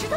石头。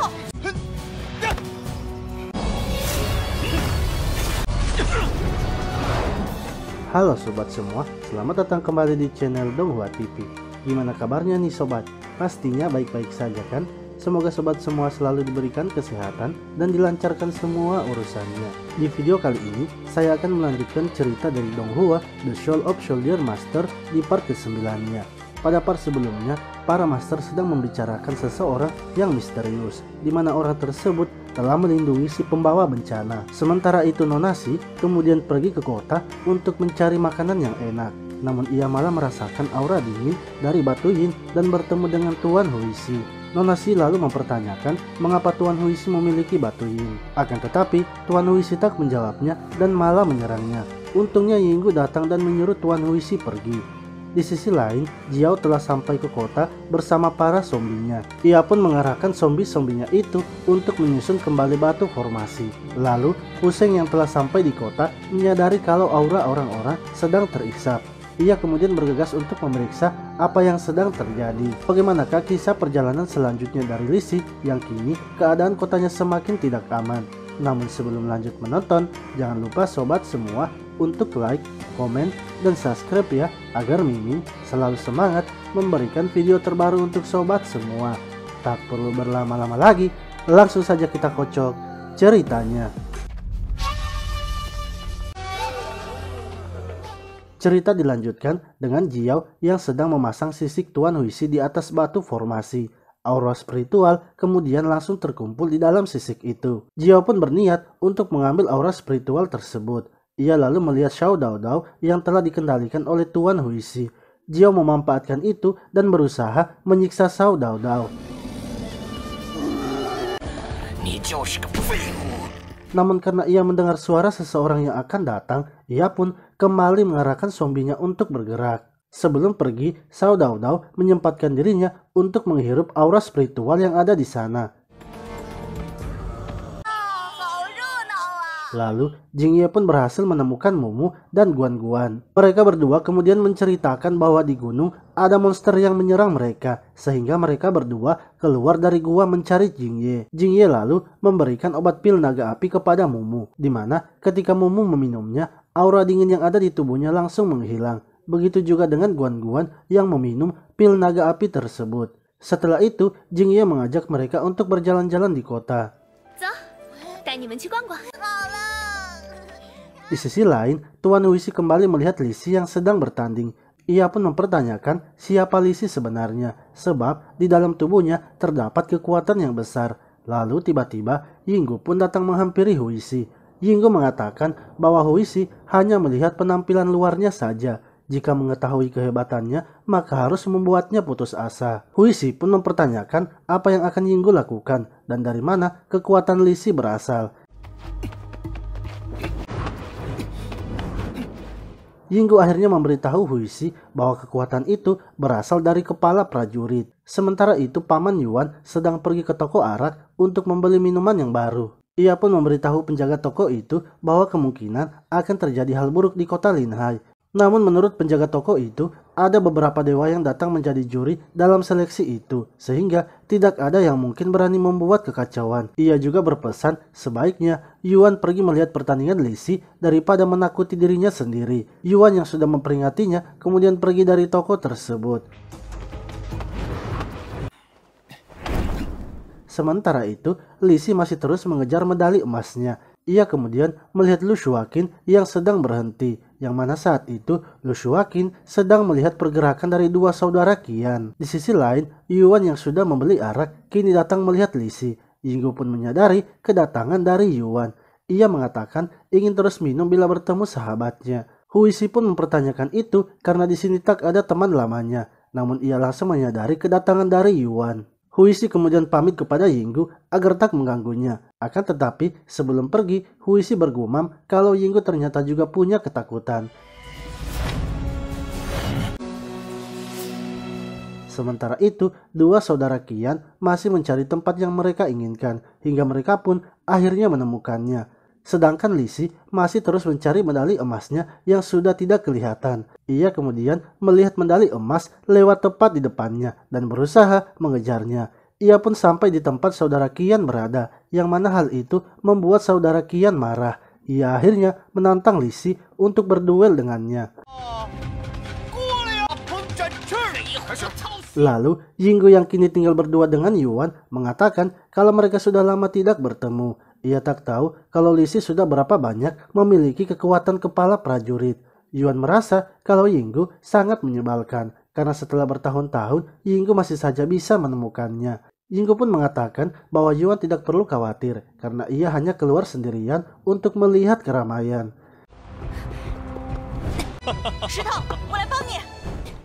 Halo sobat semua, selamat datang kembali di channel Donghua TV. Gimana kabarnya nih sobat? Pastinya baik-baik saja kan? Semoga sobat semua selalu diberikan kesehatan dan dilancarkan semua urusannya. Di video kali ini, saya akan melanjutkan cerita dari Donghua The Soul of Soldier Master di part ke-9-nya. Pada part sebelumnya, para master sedang membicarakan seseorang yang misterius, di mana orang tersebut telah melindungi si pembawa bencana. Sementara itu Nonasi kemudian pergi ke kota untuk mencari makanan yang enak. Namun ia malah merasakan aura dingin dari Batu Yin dan bertemu dengan Tuan Huishi. Nonasi lalu mempertanyakan mengapa Tuan Huishi memiliki Batu Yin. Akan tetapi Tuan Huishi tak menjawabnya dan malah menyerangnya. Untungnya Yinggu datang dan menyuruh Tuan Huishi pergi. Di sisi lain, Jiao telah sampai ke kota bersama para zombinya. Ia pun mengarahkan zombie-zombinya itu untuk menyusun kembali batu formasi. Lalu, Hussein yang telah sampai di kota menyadari kalau aura orang-orang sedang terisap. Ia kemudian bergegas untuk memeriksa apa yang sedang terjadi. Bagaimanakah kisah perjalanan selanjutnya dari Lisi yang kini keadaan kotanya semakin tidak aman. Namun sebelum lanjut menonton, jangan lupa sobat semua untuk like, komen, dan subscribe ya, agar Mimin selalu semangat memberikan video terbaru untuk sobat semua. Tak perlu berlama-lama lagi, langsung saja kita kocok ceritanya. Cerita dilanjutkan dengan Jiao yang sedang memasang sisik Tuan Huishi di atas batu formasi. Aura spiritual kemudian langsung terkumpul di dalam sisik itu. Jiao pun berniat untuk mengambil aura spiritual tersebut. Ia lalu melihat Xiao Daodao yang telah dikendalikan oleh Tuan Huishi. Jiao memanfaatkan itu dan berusaha menyiksa Xiao Daodao. Namun karena ia mendengar suara seseorang yang akan datang, ia pun kembali mengarahkan zombinya untuk bergerak. Sebelum pergi, Xiao Daodao menyempatkan dirinya untuk menghirup aura spiritual yang ada di sana. Lalu, Jingye pun berhasil menemukan Mumu dan Guan-Guan. Mereka berdua kemudian menceritakan bahwa di gunung ada monster yang menyerang mereka, sehingga mereka berdua keluar dari gua mencari Jingye. Jingye lalu memberikan obat pil naga api kepada Mumu, di mana ketika Mumu meminumnya, aura dingin yang ada di tubuhnya langsung menghilang. Begitu juga dengan Guan-Guan yang meminum pil naga api tersebut. Setelah itu, Jingye mengajak mereka untuk berjalan-jalan di kota. Di sisi lain, Tuan Huishi kembali melihat Lisi yang sedang bertanding. Ia pun mempertanyakan siapa Lisi sebenarnya, sebab di dalam tubuhnya terdapat kekuatan yang besar. Lalu tiba-tiba Yinggu pun datang menghampiri Huishi. Yinggu mengatakan bahwa Huishi hanya melihat penampilan luarnya saja. Jika mengetahui kehebatannya, maka harus membuatnya putus asa. Huishi pun mempertanyakan apa yang akan Yinggu lakukan dan dari mana kekuatan Lisi berasal. Yinggu akhirnya memberitahu Huishi bahwa kekuatan itu berasal dari kepala prajurit. Sementara itu Paman Yuan sedang pergi ke toko arak untuk membeli minuman yang baru. Ia pun memberitahu penjaga toko itu bahwa kemungkinan akan terjadi hal buruk di kota Linhai. Namun menurut penjaga toko itu, ada beberapa dewa yang datang menjadi juri dalam seleksi itu, sehingga tidak ada yang mungkin berani membuat kekacauan. Ia juga berpesan sebaiknya Yuan pergi melihat pertandingan Lisi daripada menakuti dirinya sendiri. Yuan yang sudah memperingatinya kemudian pergi dari toko tersebut. Sementara itu, Lisi masih terus mengejar medali emasnya. Ia kemudian melihat Lu Shuakin yang sedang berhenti, yang mana saat itu Lu Shuakin sedang melihat pergerakan dari dua saudara Qian. Di sisi lain, Yuan yang sudah membeli arak kini datang melihat Lisi. Yinggu pun menyadari kedatangan dari Yuan. Ia mengatakan ingin terus minum bila bertemu sahabatnya. Huishi pun mempertanyakan itu karena di sini tak ada teman lamanya. Namun ia langsung menyadari kedatangan dari Yuan. Huishi kemudian pamit kepada Yinggu agar tak mengganggunya. Akan tetapi sebelum pergi, Huishi bergumam kalau Yinggu ternyata juga punya ketakutan. Sementara itu, dua saudara Qian masih mencari tempat yang mereka inginkan, hingga mereka pun akhirnya menemukannya. Sedangkan Lisi masih terus mencari medali emasnya yang sudah tidak kelihatan. Ia kemudian melihat medali emas lewat tepat di depannya dan berusaha mengejarnya. ia pun sampai di tempat saudara Qian berada, yang mana hal itu membuat saudara Qian marah. Ia akhirnya menantang Li Si untuk berduel dengannya. Lalu, Yinggu yang kini tinggal berdua dengan Yuan mengatakan kalau mereka sudah lama tidak bertemu. Ia tak tahu kalau Li Si sudah berapa banyak memiliki kekuatan kepala prajurit. Yuan merasa kalau Yinggu sangat menyebalkan karena setelah bertahun-tahun Yinggu masih saja bisa menemukannya. Yinggu pun mengatakan bahwa Yuan tidak perlu khawatir karena ia hanya keluar sendirian untuk melihat keramaian.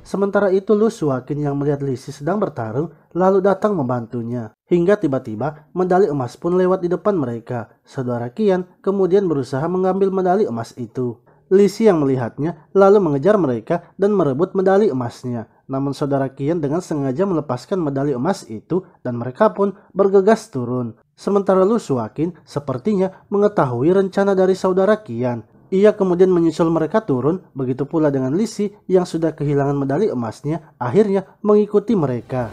Sementara itu Lu Suakin yang melihat Li Si sedang bertarung lalu datang membantunya. Hingga tiba-tiba medali emas pun lewat di depan mereka. Saudara Qian kemudian berusaha mengambil medali emas itu. Li Si yang melihatnya lalu mengejar mereka dan merebut medali emasnya. Namun saudara Qian dengan sengaja melepaskan medali emas itu dan mereka pun bergegas turun. Sementara Lu Suakin sepertinya mengetahui rencana dari saudara Qian. Ia kemudian menyusul mereka turun, begitu pula dengan Li Si yang sudah kehilangan medali emasnya, akhirnya mengikuti mereka.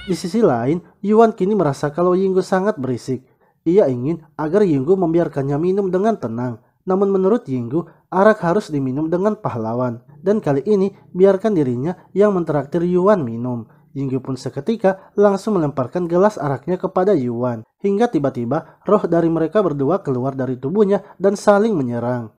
Di sisi lain, Yuan kini merasa kalau Yinggu sangat berisik. Ia ingin agar Yinggu membiarkannya minum dengan tenang. Namun menurut Yinggu, arak harus diminum dengan pahlawan. Dan kali ini, biarkan dirinya yang mentraktir Yuan minum. Yinggu pun seketika langsung melemparkan gelas araknya kepada Yuan. Hingga tiba-tiba roh dari mereka berdua keluar dari tubuhnya dan saling menyerang.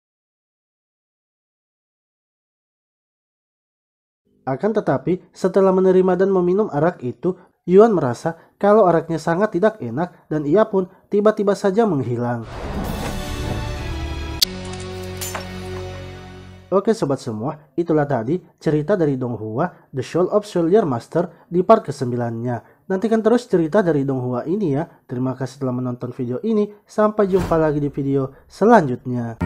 Akan tetapi setelah menerima dan meminum arak itu, Yuan merasa kalau araknya sangat tidak enak dan ia pun tiba-tiba saja menghilang. Oke sobat semua, itulah tadi cerita dari Donghua, The Soul of Soldier Master di part ke-9-nya. Nantikan terus cerita dari Donghua ini ya. Terima kasih telah menonton video ini, sampai jumpa lagi di video selanjutnya.